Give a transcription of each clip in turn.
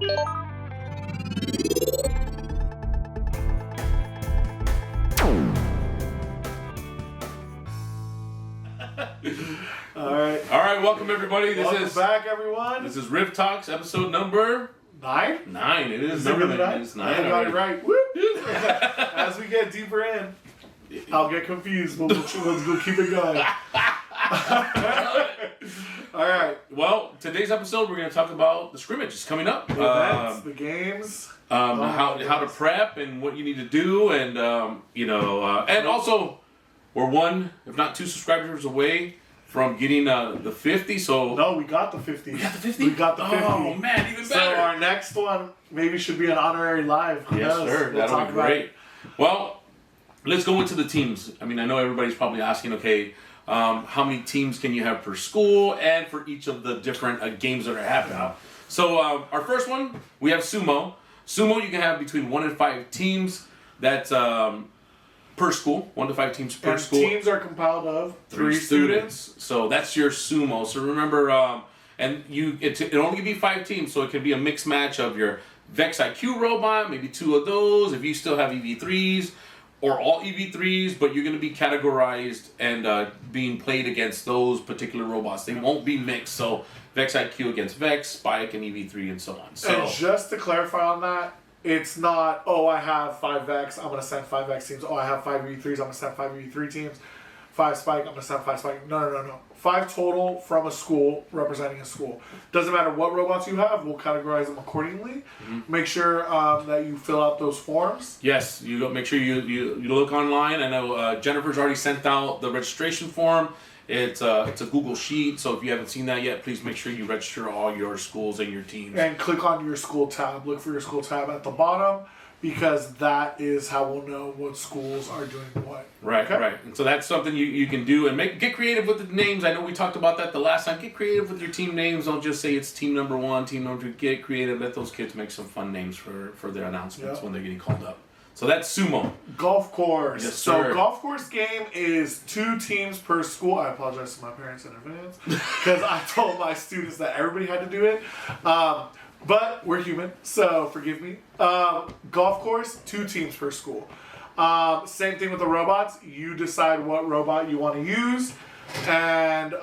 All right, welcome everybody. Welcome back, everyone. This is Rift Talks, episode number 9. 9. It is number number 9. It's 9. I got it right. Woo! As we get deeper in, I'll get confused, but let's go keep it going. All right. Well, today's episode we're going to talk about the scrimmages coming up, The events, the games, how to prep and what you need to do, and and also we're 1, if not 2 subscribers away from getting the 50. So no, we got the 50. We got the 50. We got the 50. Oh man, even better. So our next one maybe should be an honorary live. Who yes, knows? sir. That'll be great. Well, let's go into the teams. I mean, I know everybody's probably asking, okay, how many teams can you have per school and for each of the different games that are happening? So our first one, we have sumo. Sumo, you can have between 1 and 5 teams. That's per school, 1 to 5 teams per and school. Teams are compiled of 3 students. So that's your sumo. So remember, and it only can be 5 teams, so it can be a mixed match of your Vex IQ robot, maybe 2 of those. If you still have EV3s, or all EV3s, but you're going to be categorized and being played against those particular robots. They won't be mixed. So Vex IQ against Vex, Spike, and EV3, and so on. So, and just to clarify on that, it's not, I have 5 Vex, I'm going to send 5 Vex teams. I have 5 EV3s, I'm going to send 5 EV3 teams. 5 Spike, I'm going to send 5 Spike. No. 5 total from a school, representing a school. Doesn't matter what robots you have, we'll categorize them accordingly. Mm-hmm. Make sure that you fill out those forms. Yes, you make sure you look online. I know Jennifer's already sent out the registration form. It's a Google Sheet, so if you haven't seen that yet, please make sure you register all your schools and your teams. And click on your school tab. Look for your school tab at the bottom, because that is how we'll know what schools are doing what. Right, okay? right. And so that's something you can do, and get creative with the names. I know we talked about that the last time. Get creative with your team names. Don't just say it's team number 1, team number 2. Get creative. Let those kids make some fun names for their announcements when they're getting called up. So that's sumo. Golf course. Yes, sir. So golf course game is 2 teams per school. I apologize to my parents in advance because I told my students that everybody had to do it. But we're human, so forgive me. Golf course, 2 teams per school. Same thing with the robots. You decide what robot you want to use, and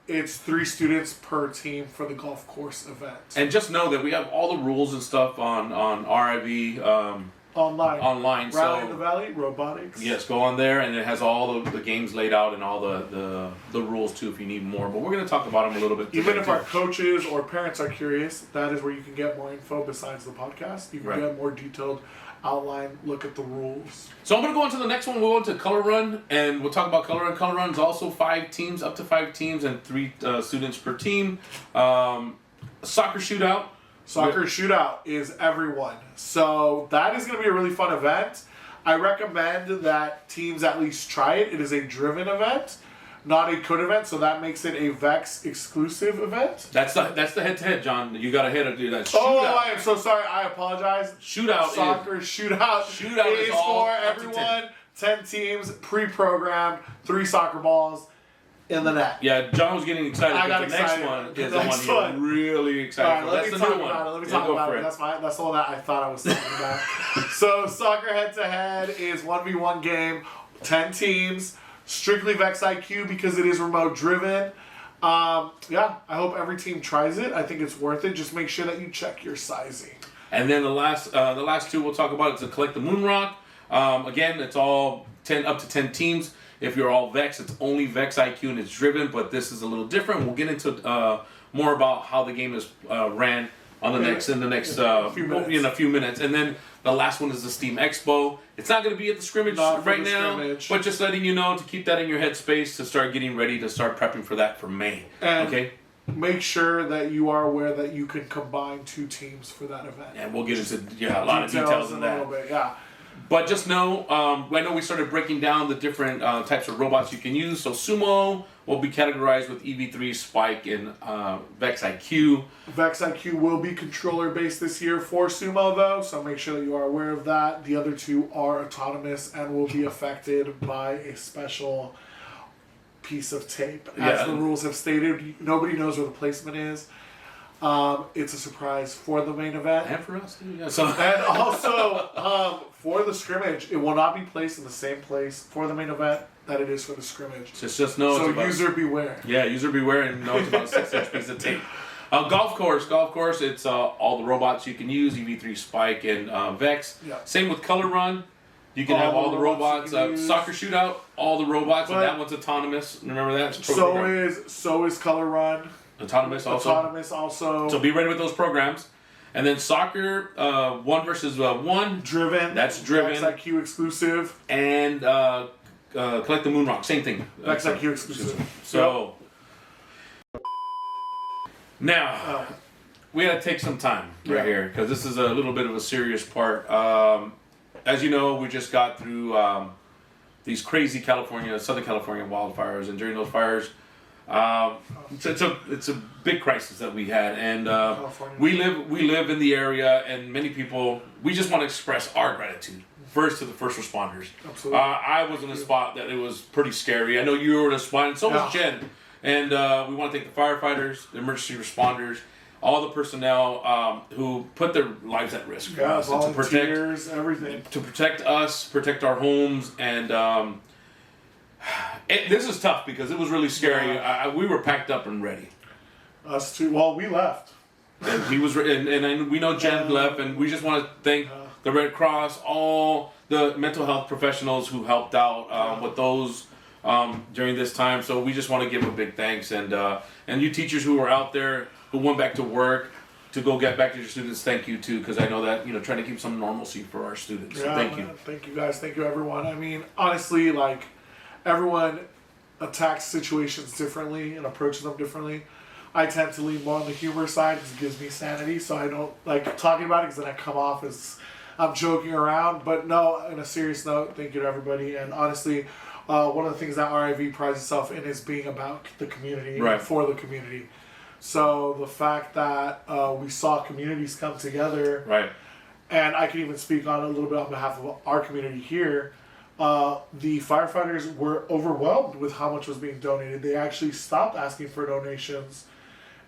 it's 3 students per team for the golf course event. And just know that we have all the rules and stuff on RIV. Online. Rally in the Valley, Robotics. Yes, go on there, and it has all the games laid out and all the rules too if you need more. But we're going to talk about them a little bit. Even if our coaches or parents are curious, that is where you can get more info besides the podcast. You can get more detailed outline, look at the rules. So I'm going to go on to the next one. We'll go on to Color Run, and we'll talk about Color Run. Color Run is also 5 teams, up to 5 teams, and 3 students per team. Soccer shootout. Soccer shootout is everyone. So that is going to be a really fun event. I recommend that teams at least try it. It is a driven event, not a code event, so that makes it a Vex exclusive event. That's the head-to-head, John. You got to hit do that. Shootout. Oh, I am so sorry. I apologize. Soccer shootout is for everyone. 10 teams, pre-programmed, 3 soccer balls in the net. Yeah, John was getting excited. I got the excited. Next one is the one you're really excited for. That's the new one. Let me talk about it. That's the one that I thought I was talking about. So soccer head-to-head is 1v1 game, 10 teams, strictly Vex IQ because it is remote driven. I hope every team tries it. I think it's worth it. Just make sure that you check your sizing. And then the last 2 we'll talk about is to collect the moon rock. Again, it's all up to 10 teams. If you're all Vex, it's only Vex IQ and it's driven, but this is a little different. We'll get into more about how the game is ran on in a few minutes. And then the last one is the Steam Expo. It's not going to be at the scrimmage right now, but just letting you know to keep that in your headspace to start getting ready to start prepping for that for May. Okay. Make sure that you are aware that you can combine 2 teams for that event. And we'll get into a lot of details in that. A little bit, yeah. But just know, I know we started breaking down the different types of robots you can use. So Sumo will be categorized with EV3, Spike, and Vex IQ. Vex IQ will be controller-based this year for Sumo, though, so make sure that you are aware of that. The other 2 are autonomous and will be affected by a special piece of tape. As the rules have stated, nobody knows where the placement is. It's a surprise for the main event. And for us, too. Yeah. So. And also, for the scrimmage, it will not be placed in the same place for the main event that it is for the scrimmage. Just know so it's about, user beware. Yeah, user beware, and know it's about a 6-inch piece of tape. Golf course. It's all the robots you can use: EV3 Spike and Vex. Yeah. Same with Color Run. You can have all the robots. Soccer Shootout, all the robots, and that one's autonomous. Remember that? So is Color Run. Autonomous also. So be ready with those programs. And then soccer, 1 versus 1. Driven. That's driven. XIQ exclusive. And collect the moon rock. Same thing. XIQ exclusive. So now we got to take some time right here because this is a little bit of a serious part. As you know, we just got through these crazy Southern California wildfires, and during those fires, it's a big crisis that we had, and we live in the area, and many people, we just want to express our gratitude first to the first responders. Absolutely. I was in a spot that it was pretty scary. I know you were in a spot, and so was Jen, and we want to thank the firefighters, the emergency responders, all the personnel who put their lives at risk for us, and to protect us, protect our homes, and this is tough because it was really scary. We were packed up and ready. Us too. Well, we left. And he was, and we know Jen left, and we just want to thank the Red Cross, all the mental health professionals who helped out with those during this time. So we just want to give a big thanks, and you teachers who are out there who went back to work to go get back to your students, thank you too, because I know that trying to keep some normalcy for our students. So thank you. Thank you guys. Thank you everyone. I mean, honestly, like everyone attacks situations differently and approaches them differently. I tend to lean more on the humor side because it gives me sanity, so I don't like talking about it because then I come off as I'm joking around. But no, on a serious note, thank you to everybody. And honestly, one of the things that RIV prides itself in is being about the community and for the community. So the fact that we saw communities come together, and I can even speak on a little bit on behalf of our community here, the firefighters were overwhelmed with how much was being donated. They actually stopped asking for donations.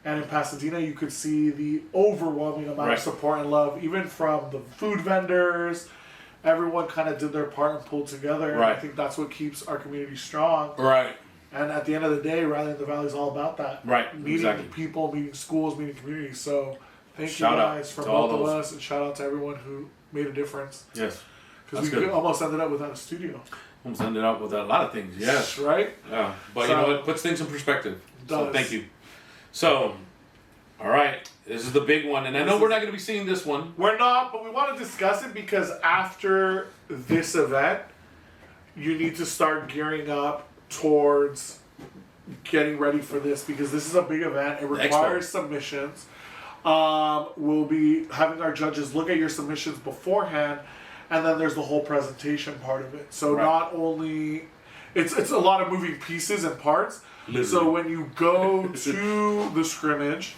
And in Pasadena, you could see the overwhelming amount of support and love, even from the food vendors. Everyone kind of did their part and pulled together. And I think that's what keeps our community strong. And at the end of the day, Rally in the Valley is all about that. Meeting people, meeting schools, meeting communities. So thank you guys from both of us, and shout out to everyone who made a difference. Yes. Because we almost ended up without a studio. Almost ended up with a lot of things, yes. Right? Yeah. But you know what? It puts things in perspective. So thank you. So, all right. This is the big one. And I know we're not going to be seeing this one. We're not, but we want to discuss it because after this event, you need to start gearing up towards getting ready for this because this is a big event. It requires submissions. We'll be having our judges look at your submissions beforehand, and then there's the whole presentation part of it. So not only it's a lot of moving pieces and parts. Literally. So when you go to the scrimmage,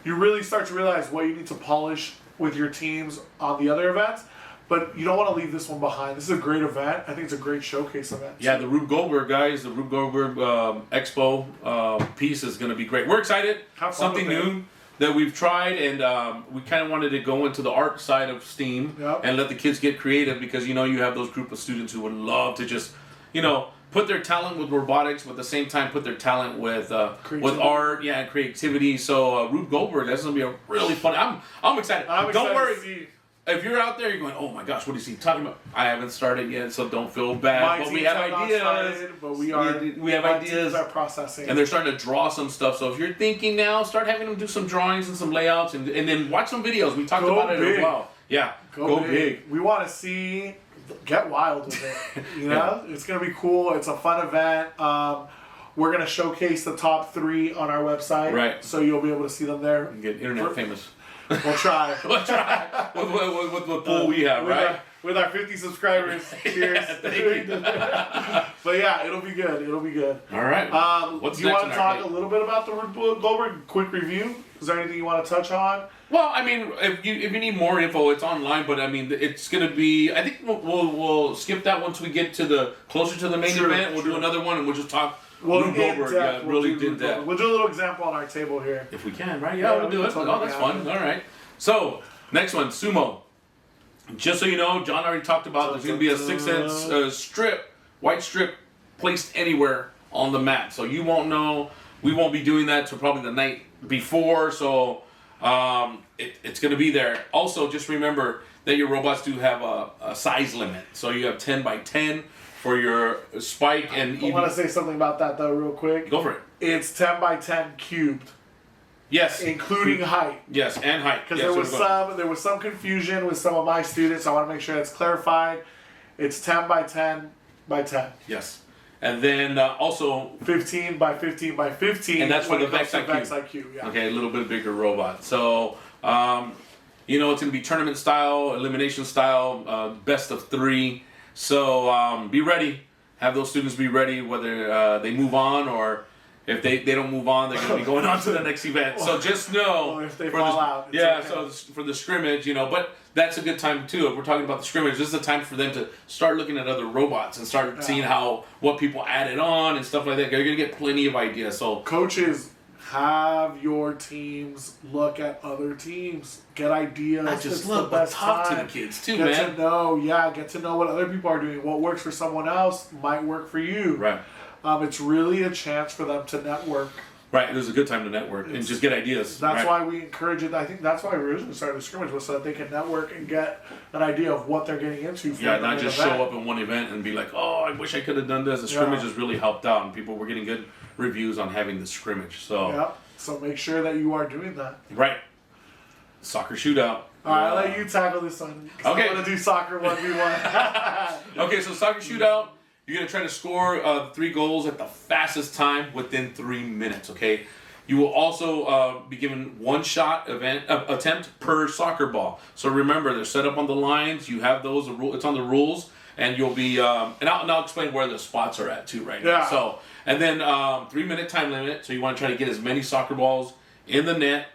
you really start to realize what you need to polish with your teams on the other events. But you don't want to leave this one behind. This is a great event. I think it's a great showcase event. Yeah, the Rube Goldberg guys, the Rube Goldberg Expo piece is going to be great. We're excited. Something new that we've tried, and we kind of wanted to go into the art side of STEAM and let the kids get creative because you have those group of students who would love to just, put their talent with robotics, but at the same time put their talent with art, and creativity. So Rube Goldberg, that's going to be a really fun. I'm excited. Don't worry. If you're out there, you're going, oh my gosh, what is he talking about? I haven't started yet, so don't feel bad. But we have ideas. But we have ideas. Are processing. And they're starting to draw some stuff. So if you're thinking now, start having them do some drawings and some layouts, and then watch some videos. We talked about it as well. Yeah, go big. We want to see, get wild with it. It's going to be cool. It's a fun event. We're going to showcase the top 3 on our website. Right. So you'll be able to see them there. And get internet famous. We'll try. With the pool we have, right? With our 50 subscribers. Cheers. Thank you. But yeah, it'll be good. It'll be good. All right. Do you want to talk a little bit about the Rube Goldberg? Quick review. Is there anything you want to touch on? Well, I mean, if you need more info, it's online. But I mean, it's going to be. I think we'll skip that once we get to closer to the main event. We'll do another one, and we'll just talk Well, Rube Goldberg, really did that. We'll do a little example on our table here. If we can, right? Yeah, we'll do it. Oh, that's fun. All right. So, next one, sumo. Just so you know, John already talked about there's going to be a 6-inch white strip placed anywhere on the mat. So you won't know. We won't be doing that till probably the night before. So it's going to be there. Also, just remember that your robots do have a size limit. So you have 10 by 10 for your spike. And I want to say something about that though real quick. Go for it. It's 10 by 10 cubed. Yes. Including height. Yes, and height. Because yes, there was some confusion with some of my students. I want to make sure that's clarified. It's 10 by 10 by 10. Yes. And then also 15 by 15 by 15. And that's for the Vex IQ. IQ. Vex IQ, yeah. Okay, a little bit bigger robot. So, you know, it's going to be tournament style, elimination style, best of 3. So be ready. Have those students be ready, whether they move on or if they don't move on, they're going to be going on to the next event. So just know. Or if they fall out. Yeah, okay. So for the scrimmage, you know, but that's a good time too. If we're talking about the scrimmage, this is a time for them to start looking at other robots and start seeing what people added on and stuff like that. You're going to get plenty of ideas. So coaches, have your teams look at other teams. Get ideas. Not just look, but talk to the kids too, man. Get to know what other people are doing. What works for someone else might work for you. Right. It's really a chance for them to network. Right, it was a good time to network and just get ideas. That's why we encourage it. I think that's why we originally started the scrimmage, was so that they can network and get an idea of what they're getting into. Yeah, not just show up in one event and be like, oh, I wish I could have done this. The scrimmage has really helped out, and people were getting good reviews on having the scrimmage. So so make sure that you are doing that. Right. Soccer shootout. All right, I'll let you tackle this one. Okay. I'm going to do soccer 1v1. Okay, so soccer shootout. You're going to try to score 3 goals at the fastest time within 3 minutes, okay? You will also be given 1 shot attempt per soccer ball. So remember, they're set up on the lines. You have those. It's on the rules. And you'll be... and I'll explain where the spots are at, too, right now. So, and then 3-minute time limit. So you want to try to get as many soccer balls in the net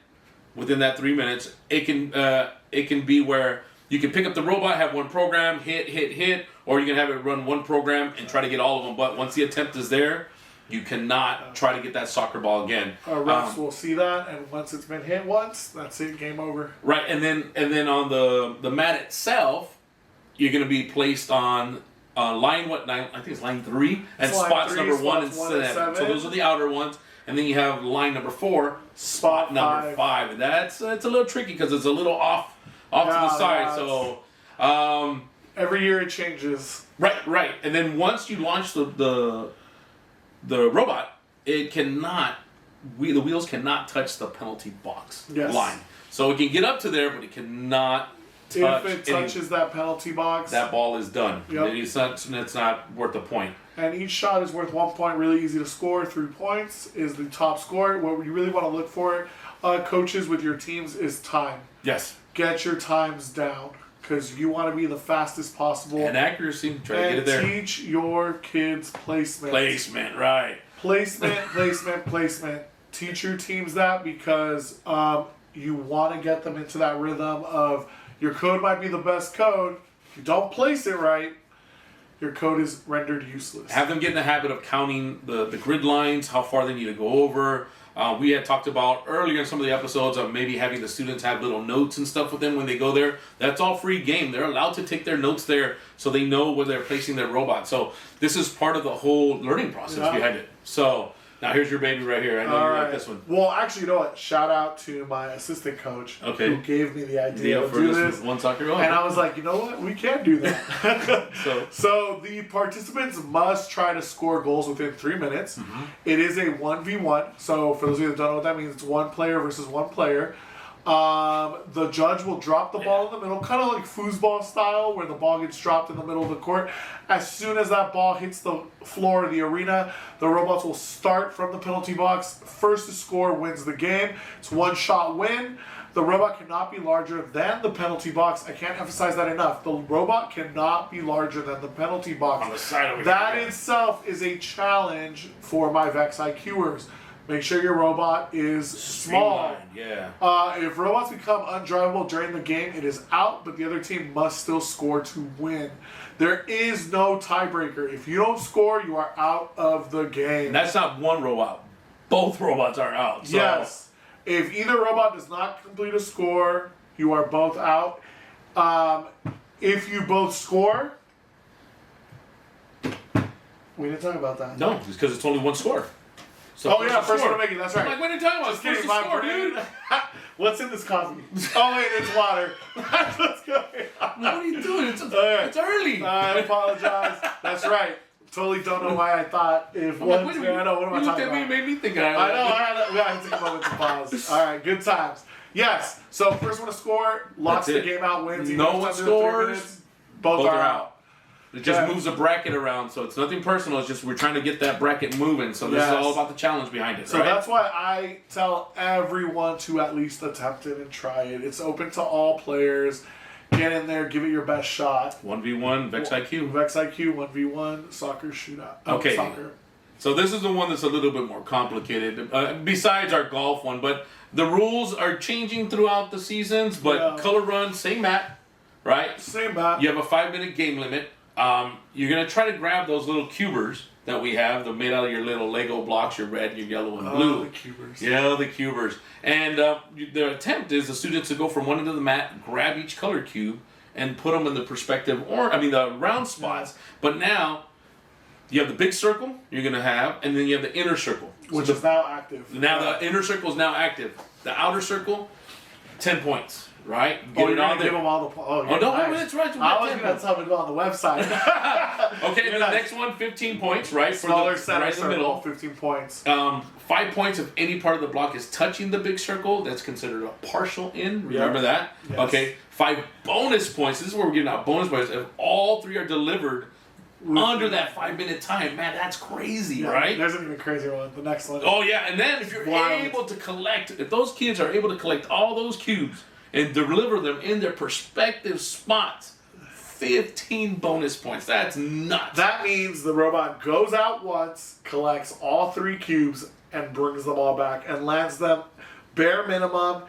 within that 3 minutes. It can be where... You can pick up the robot, have 1 program, hit, or you can have it run 1 program and try to get all of them. But once the attempt is there, you cannot try to get that soccer ball again. Our refs will see that, and once it's been hit once, that's it, game over. Right, and then on the mat itself, you're going to be placed on line I think it's line 3, and spots number 1 and 7. So those are the outer ones. And then you have line number 4, spot number 5. And it's a little tricky because it's a little off to the side. So every year it changes. Right. And then once you launch the robot, it cannot the wheels cannot touch the penalty box line. So it can get up to there, but it cannot touch. If it touches that penalty box, that ball is done. Yep. It's not worth the point. And each shot is worth 1 point. Really easy to score. 3 points is the top score. What you really want to look for, coaches, with your teams, is time. Yes. Get your times down, because you want to be the fastest possible. And accuracy. Try to get it there. Teach your kids placement. Placement, right. Placement. Teach your teams that, because you want to get them into that rhythm of your code might be the best code. If you don't place it right, your code is rendered useless. Have them get in the habit of counting the grid lines, how far they need to go over. We had talked about earlier in some of the episodes of maybe having the students have little notes and stuff with them when they go there. That's all free game. They're allowed to take their notes there so they know where they're placing their robot. So this is part of the whole learning process behind it. So now here's your baby right here. I know you like this one. Well, actually, you know what? Shout out to my assistant coach who gave me the idea to do this. One soccer goal. And I was like, you know what? We can do that. So the participants must try to score goals within 3 minutes. Mm-hmm. It is a 1v1. So for those of you that don't know what that means, it's 1 player versus 1 player. The judge will drop the ball in the middle, kind of like foosball style, where the ball gets dropped in the middle of the court. As soon as that ball hits the floor of the arena, the robots will start from the penalty box. First to score wins the game. It's 1-shot win. The robot cannot be larger than the penalty box. I can't emphasize that enough. The robot cannot be larger than the penalty box. On the side of it. That itself is a challenge for my Vex IQers. Make sure your robot is small. Yeah. If robots become undrivable during the game, it is out, but the other team must still score to win. There is no tiebreaker. If you don't score, you are out of the game. And that's not one robot. Both robots are out. So. Yes. If either robot does not complete a score, you are both out. If you both score, we didn't talk about that. No, it's because it's only one score. So first one to make it. That's right. I'm like, what are you talking about? Just kidding, First to score, dude. What's in this coffee? Oh wait, it's water. Let's go. What are you doing? It's early. I apologize. That's right. Totally don't know why I thought if one. I know what am I talking about? You looked at me and made me think. I know. We had to take a moment to pause. All right, good times. Yes. So first one to score locks the game out, wins. No one scores. Both are out. It just moves a bracket around, so it's nothing personal. It's just we're trying to get that bracket moving. So this is all about the challenge behind it. So that's why I tell everyone to at least attempt it and try it. It's open to all players. Get in there, give it your best shot. 1v1, Vex IQ. Vex IQ, 1v1, soccer shootout. Okay. Soccer. So this is the one that's a little bit more complicated, besides our golf one. But the rules are changing throughout the seasons. But color run, same map, right? Same map. You have a 5-minute game limit. You're going to try to grab those little cubers that we have. They're made out of your little Lego blocks, your red, your yellow, and blue. The cubers. Yeah, the cubers. And the attempt is the students to go from one end of the mat, grab each color cube, and put them in the perspective, the round spots. Yeah. But now, you have the big circle you're going to have, and then you have the inner circle. Which is now active. Now the inner circle is now active. The outer circle, 10 points. Right? You're going to give them all the points. Oh, no, nice. That's right. I was going to tell them to go on the website. Okay, and the next one, 15 points, right? Smaller center right circle, in the middle. 15 points. 5 points if any part of the block is touching the big circle. That's considered a partial in. Remember that? Yes. Okay. 5 bonus points. This is where we're giving out bonus points. If all 3 are delivered under that 5-minute time, man, that's crazy, right? There's an even crazier one. The next one. Oh, yeah. And then if you're able to collect, if those kids are able to collect all those cubes and deliver them in their perspective spots, 15 bonus points. That's nuts. That means the robot goes out once, collects all 3 cubes, and brings them all back and lands them bare minimum,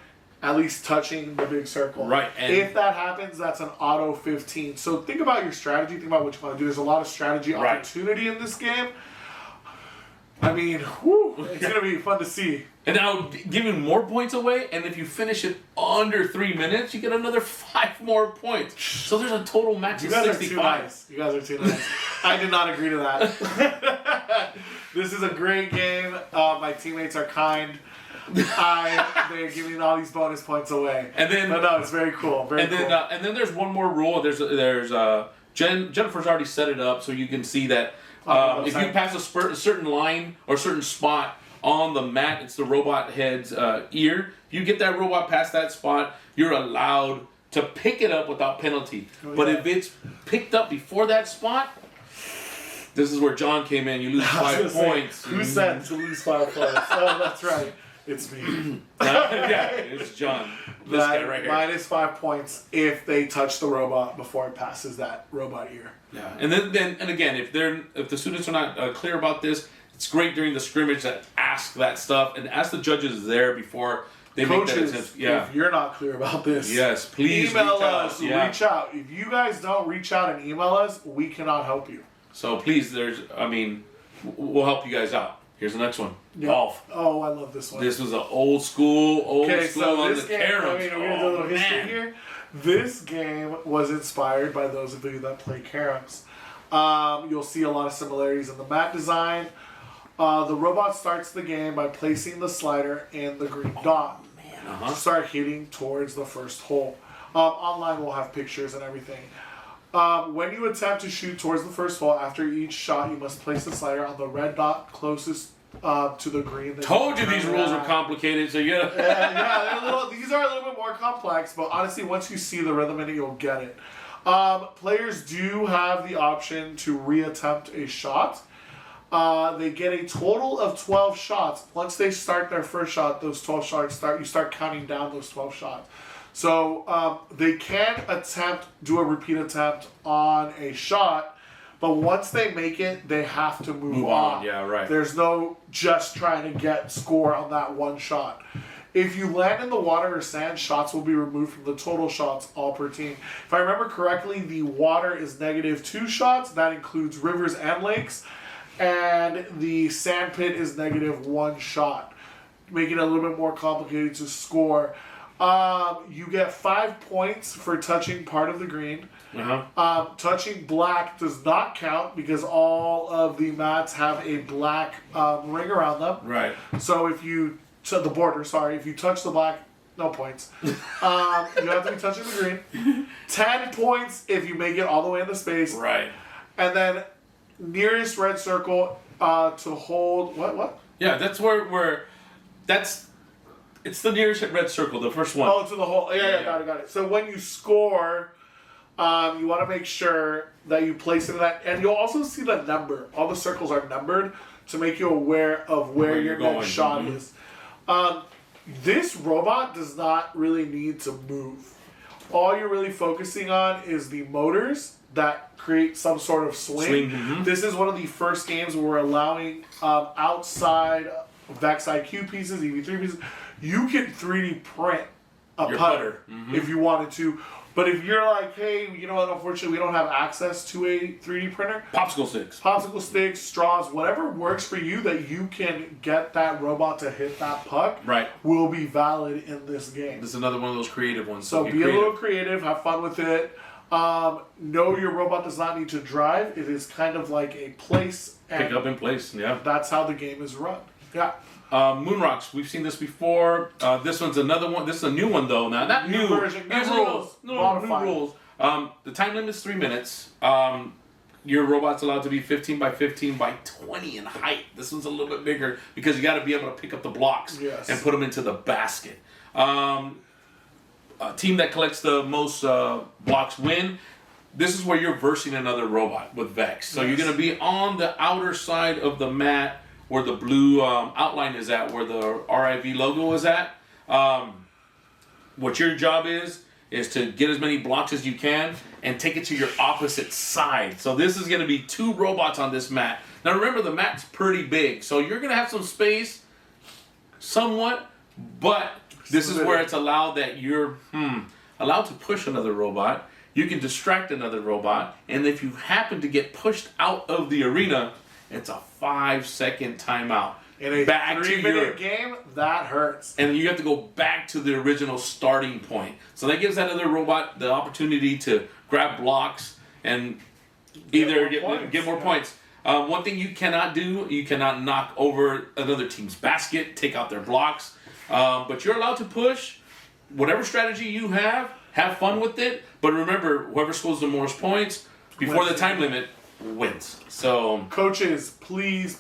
at least touching the big circle. Right. And if that happens, that's an auto 15. So think about your strategy. Think about what you want to do. There's a lot of strategy opportunity in this game. I mean, it's going to be fun to see. And now giving more points away, and if you finish it under 3 minutes, you get another 5 more points. So there's a total max of 65. You guys are too nice. I did not agree to that. This is a great game. My teammates are kind. They're giving all these bonus points away. And then, but no, it's very cool. Very cool. And then there's one more rule. There's Jennifer's already set it up so you can see that if you pass a certain line or certain spot on the mat, it's the robot head's ear. If you get that robot past that spot, you're allowed to pick it up without penalty. But if it's picked up before that spot, this is where John came in. You lose 5 points. Who said to lose 5 points? Oh, that's right. It's me. Yeah, it's John. This guy right here. Minus 5 points if they touch the robot before it passes that robot ear. Yeah, and then again, if the students are not clear about this, it's great during the scrimmage to ask that stuff and ask the judges there before they make that attempt. Yeah. If you're not clear about this, yes, please email us. Reach out. If you guys don't reach out and email us, we cannot help you. So please, we'll help you guys out. Here's the next one. Golf. Oh, I love this one. This was an old school on the caroms. We're going to do a little history here. This game was inspired by those of you that play caroms. You'll see a lot of similarities in the mat design. The robot starts the game by placing the slider in the green dot. Start hitting towards the first hole. Online we'll have pictures and everything. When you attempt to shoot towards the first hole, after each shot, you must place the slider on the red dot closest to the green. Told you these rules were complicated, so yeah. These are a little bit more complex, but honestly, once you see the rhythm in it, you'll get it. Players do have the option to reattempt a shot. They get a total of 12 shots. Once they start their first shot, those 12 shots you start counting down those 12 shots. So they can do a repeat attempt on a shot, But once they make it, they have to move on. Yeah, right. There's no just trying to get score on that one shot. If you land in the water or sand, shots will be removed from the total shots all per team. If I remember correctly, the water is -2 shots. That includes rivers and lakes. And the sand pit is -1 shot, making it a little bit more complicated to score. You get 5 points for touching part of the green. Touching black does not count because all of the mats have a black ring around them. Right. So if you the border, sorry, if you touch the black, no points. You have to be touching the green. 10 points if you make it all the way into space. Right. And then nearest red circle to hold what? Yeah, that's where it's the nearest red circle, the first one. Oh, to the hole. Yeah, got it. So when you score, you want to make sure that you place it in that, and you'll also see the number. All the circles are numbered to make you aware of where your next shot is. This robot does not really need to move. All you're really focusing on is the motors that create some sort of swing. This is one of the first games where we're allowing outside Vex IQ pieces, EV3 pieces. You can 3D print a putter if you wanted to. But if you're like, hey, you know what, unfortunately we don't have access to a 3D printer. Popsicle sticks, straws, whatever works for you that you can get that robot to hit that puck will be valid in this game. This is another one of those creative ones. So be a little creative, have fun with it. No, your robot does not need to drive. It is kind of like a place. Pick up in place, yeah. That's how the game is run. Yeah. Moon rocks, we've seen this before. This one's another one. This is a new one though. Now, not new version, new rules. New rules. The time limit is 3 minutes. Your robot's allowed to be 15 by 15 by 20 in height. This one's a little bit bigger because you got to be able to pick up the blocks and put them into the basket. A team that collects the most blocks win. This is where you're versing another robot with Vex. So you're going to be on the outer side of the mat where the blue outline is at, where the RIV logo is at. What your job is to get as many blocks as you can and take it to your opposite side. So this is going to be 2 robots on this mat. Now remember, the mat's pretty big, so you're going to have some space, somewhat, but this is where it's allowed that you're allowed to push another robot. You can distract another robot, and if you happen to get pushed out of the arena, it's a 5-second timeout. In a 3-minute game, that hurts. And you have to go back to the original starting point. So that gives that other robot the opportunity to grab blocks and either get more points. One thing you cannot do, you cannot knock over another team's basket, take out their blocks. But you're allowed to push whatever strategy you have fun with it. But remember, whoever scores the most points before the time limit wins. So coaches, please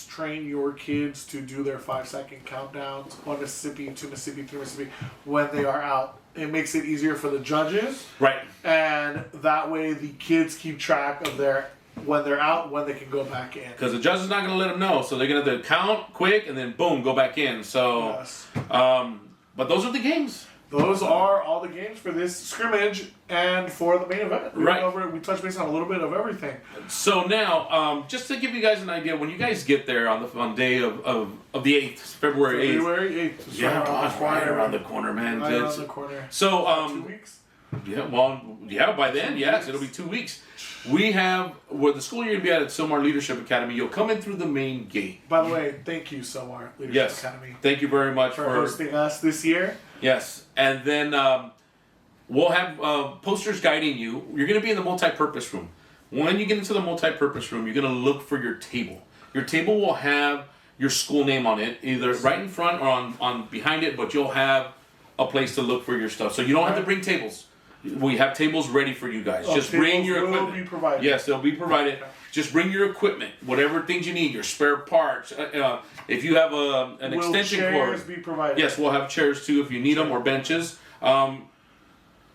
train your kids to do their 5-second countdowns, 1 Mississippi, 2 Mississippi, 3 Mississippi, when they are out. It makes it easier for the judges. Right. And that way the kids keep track of when they're out, when they can go back in. Because the judge is not going to let them know. So they're going to have to count quick and then boom, go back in. So, but those are the games. Those are all the games for this scrimmage and for the main event. We touched base on a little bit of everything. So now, just to give you guys an idea, when you guys get there on the day of the 8th, February 8th. February 8th. Right around the corner, man. Right around the corner. So, 2 weeks? Yeah, by then, yes, it'll be 2 weeks. We have, where the school you're going to be at Silmar Leadership Academy, you'll come in through the main gate. By the way, thank you, Silmar Leadership Academy. Thank you very much for hosting us this year. Yes, and then we'll have posters guiding you. You're going to be in the multi-purpose room. When you get into the multi-purpose room, you're going to look for your table. Your table will have your school name on it, either right in front or on behind it, but you'll have a place to look for your stuff. So you don't have to bring tables. We have tables ready for you guys. Just bring your equipment. Will be provided. Yes, they'll be provided. Okay. Just bring your equipment, whatever things you need, your spare parts. If you have an extension cord. Will chairs be provided? Yes, we'll have chairs too if you need them, or benches.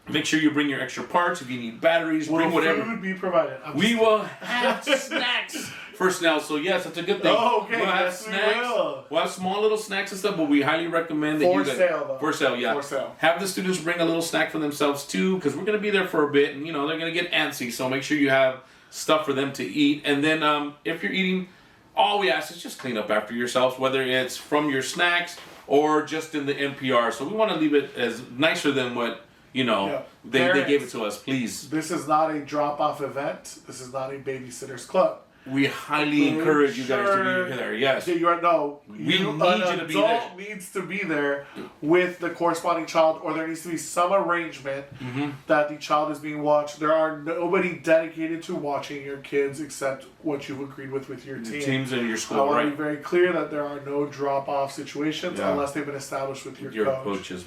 Make sure you bring your extra parts. If you need batteries, bring whatever. Will food be provided? We will have snacks first now. So yes, that's a good thing. Oh, okay. We'll have snacks. We'll have small little snacks and stuff, but we highly recommend that you guys. For sale, yeah. For sale. Have the students bring a little snack for themselves too, because we're going to be there for a bit, and they're going to get antsy. So make sure you have stuff for them to eat. And then if you're eating, all we ask is just clean up after yourselves, whether it's from your snacks or just in the NPR. So we want to leave it as nicer than what, they gave it to us, please. This is not a drop-off event. This is not a babysitter's club. We highly encourage you guys to be there. Yes. We need you to be there. to be there. Needs to be there with the corresponding child, or there needs to be some arrangement that the child is being watched. There are nobody dedicated to watching your kids except what you've agreed with your team. Teams in your school, I want right? to be very clear that there are no drop-off situations unless they've been established with your coach. Coaches.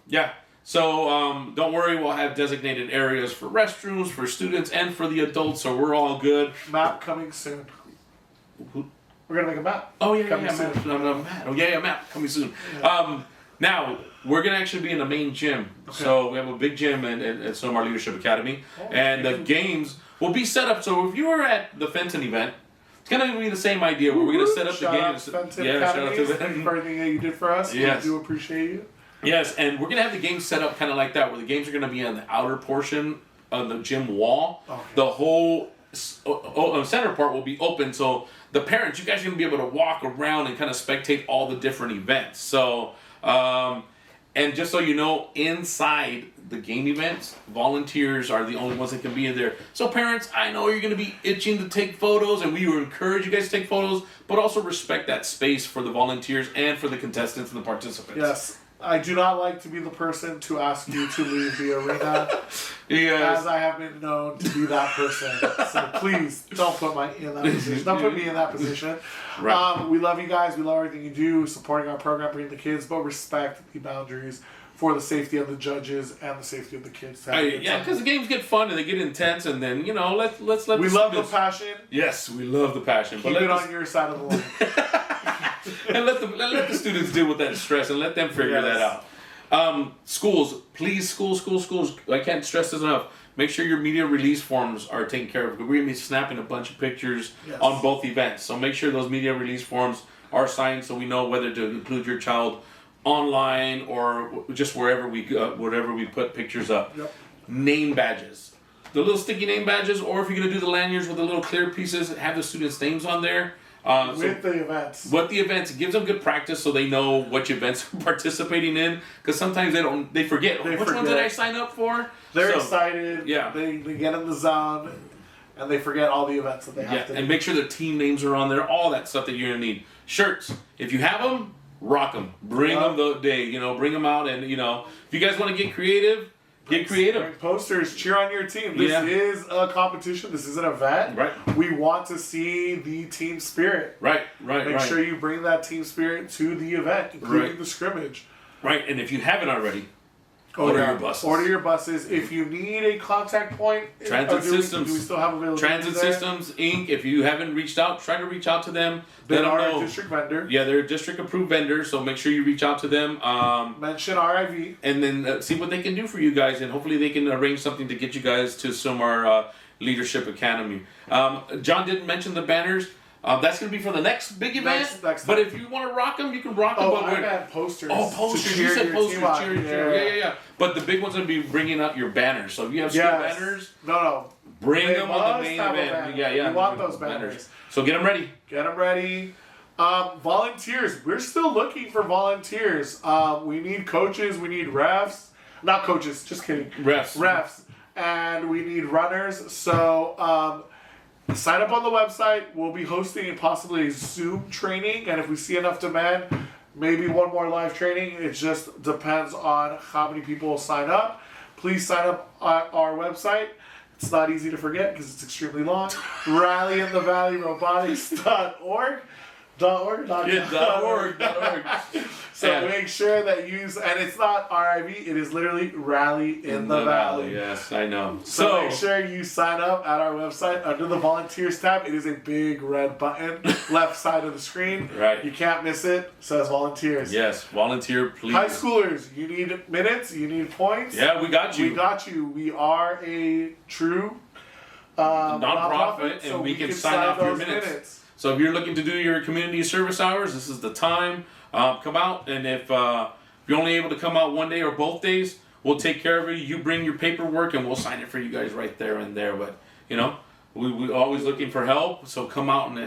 Yeah. So don't worry, we'll have designated areas for restrooms, for students, and for the adults, so we're all good. Map coming soon. We're going to make a map. Oh, yeah, coming map. Oh, yeah, map coming soon. Yeah. Now, we're going to actually be in the main gym. Okay. So we have a big gym at Sonoma Leadership Academy, and the games will be set up. So if you were at the Fenton event, it's going to be the same idea where we're going to set up the games. Fenton Academy. Thank you for everything that you did for us. Yes. We do appreciate you. Yes, and we're going to have the games set up kind of like that, where the games are going to be on the outer portion of the gym wall. Okay. The whole center part will be open, so the parents, you guys are going to be able to walk around and kind of spectate all the different events. So, and just so you know, inside the game events, volunteers are the only ones that can be in there. So parents, I know you're going to be itching to take photos, and we encourage you guys to take photos, but also respect that space for the volunteers and for the contestants and the participants. Yes. I do not like to be the person to ask you to leave the arena, yes. as I have been known to be that person. So please don't put me in that position. Don't put me in that position. Right. We love you guys. We love everything you do, supporting our program, bringing the kids, but respect the boundaries for the safety of the judges and the safety of the kids. Yeah, because the games get fun and they get intense, and then let's let. We love the passion. Yes, we love the passion. Keep it on your side of the line. And let the students deal with that stress and let them figure that out. Schools, please, schools. I can't stress this enough. Make sure your media release forms are taken care of. We're going to be snapping a bunch of pictures on both events. So make sure those media release forms are signed so we know whether to include your child online or just wherever we put pictures up. Yep. Name badges. The little sticky name badges, or if you're going to do the lanyards with the little clear pieces, have the students' names on there. With the events. With the events, it gives them good practice so they know which events they're participating in. Because sometimes they forget. Which one did I sign up for? They're excited. Yeah. They get in the zone and they forget all the events that they have to do. And make sure their team names are on there. All that stuff that you're going to need. Shirts. If you have them, rock them. Bring them the day. Bring them out. And, if you guys want to get creative, get creative. Bring posters, cheer on your team. This is a competition. This is an event. Right. We want to see the team spirit. Right. Make sure you bring that team spirit to the event, including the scrimmage. Right. And if you haven't already, order your buses. Order your buses. If you need a contact point, Transit Systems. Do we still have availability? Transit Systems, Inc. If you haven't reached out, try to reach out to them. They are a district vendor. Yeah, they're a district approved vendor, so make sure you reach out to them. Mention RIV. And then see what they can do for you guys, and hopefully they can arrange something to get you guys to Somar Leadership Academy. John didn't mention the banners. That's going to be for the next big event. Next but if you want to rock them, you can rock them. I had posters. Oh, posters. You said posters. Yeah. But the big one's going to be bringing out your banners. So if you have school banners, bring them on the main event. We want those banners. So get them ready. Volunteers. We're still looking for volunteers. We need coaches. We need refs. Not coaches. Just kidding. Refs. And we need runners. So sign up on the website. We'll be hosting possibly a Zoom training, and if we see enough demand, maybe one more live training. It just depends on how many people will sign up. Please sign up on our website. It's not easy to forget because it's extremely long. RallyInTheValleyRobotics.org. .org. So make sure that you and it's not RIV, it is literally Rally in the Valley. Yes, I know. So make sure you sign up at our website under the Volunteers tab. It is a big red button, left side of the screen. Right. You can't miss it. It says Volunteers. Yes, volunteer, please. High schoolers, you need minutes, you need points. Yeah, we got you. We are a true nonprofit, and we can sign up your minutes. So if you're looking to do your community service hours, this is the time. Come out, and if you're only able to come out one day or both days, we'll take care of it. You bring your paperwork, and we'll sign it for you guys right there and there. But You know, we always looking for help. So come out and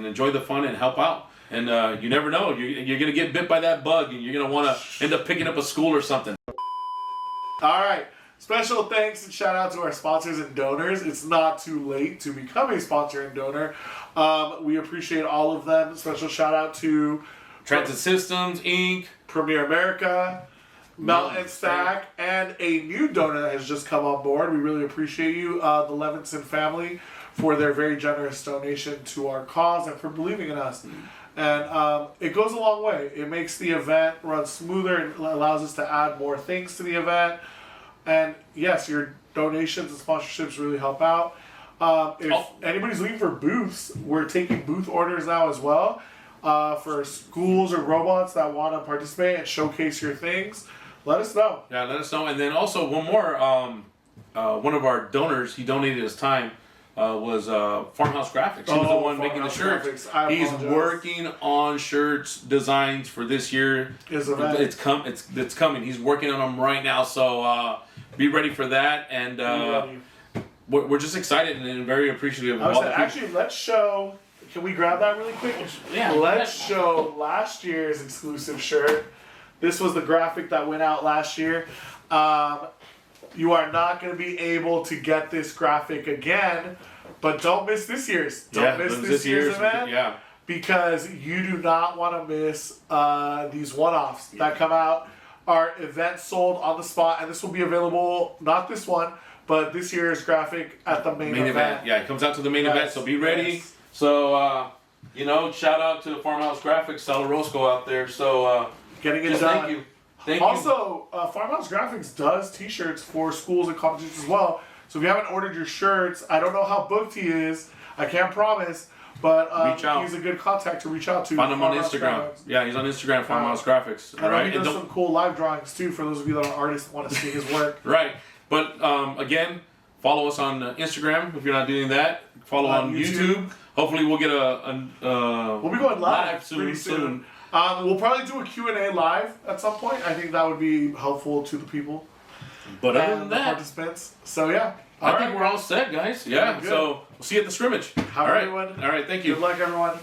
enjoy the fun and help out. And you never know, you're gonna get bit by that bug, and you're gonna want to end up picking up a school or something. All right. Special thanks and shout out to our sponsors and donors. It's not too late to become a sponsor and donor. We appreciate all of them. Special shout out to Transit Systems, Inc., Premier America, Mountain Stack, and a new donor that has just come on board. We really appreciate you, the Levinson family, for their very generous donation to our cause and for believing in us. And it goes a long way. It makes the event run smoother and allows us to add more things to the event. And yes, your donations and sponsorships really help out. If anybody's looking for booths, we're taking booth orders now as well for schools or robots that want to participate and showcase your things. Let us know. Yeah, let us know. And then also one more, one of our donors, he donated his time, was Farmhouse Graphics. He was the one making the shirts. He's working on shirts designs for this year. It's coming. He's working on them right now. So be ready for that. And we're just excited and very appreciative of all that. Actually, let's show. Can we grab that really quick? Yeah. Let's show last year's exclusive shirt. This was the graphic that went out last year. You are not going to be able to get this graphic again, but don't miss this year's. Don't miss this year's event. Yeah. Because you do not want to miss these one-offs that come out. Our event sold on the spot, and this will be available, not this one, but this year's graphic at the main event. Yeah, it comes out to the main event, so be ready. Yes. So, shout out to the Farmhouse Graphics, Sal Roscoe out there. So, getting it done. Thank you. Thank you. Farmhouse Graphics does t-shirts for schools and competitions as well. So if you haven't ordered your shirts, I don't know how booked he is. I can't promise. But he's a good contact to reach out to. Find him on Instagram. Yeah, he's on Instagram, Farmhouse Graphics. I know he does some cool live drawings too for those of you that are artists and want to see his work. Right. But again, follow us on Instagram if you're not doing that. Follow on YouTube. Hopefully we'll get we'll be going live pretty soon. We'll probably do a Q&A live at some point. I think that would be helpful to the people. But other than the that, participants. So yeah. I think we're all set, guys. Yeah. So we'll see you at the scrimmage. Have a good one. All right. Thank you. Good luck, everyone.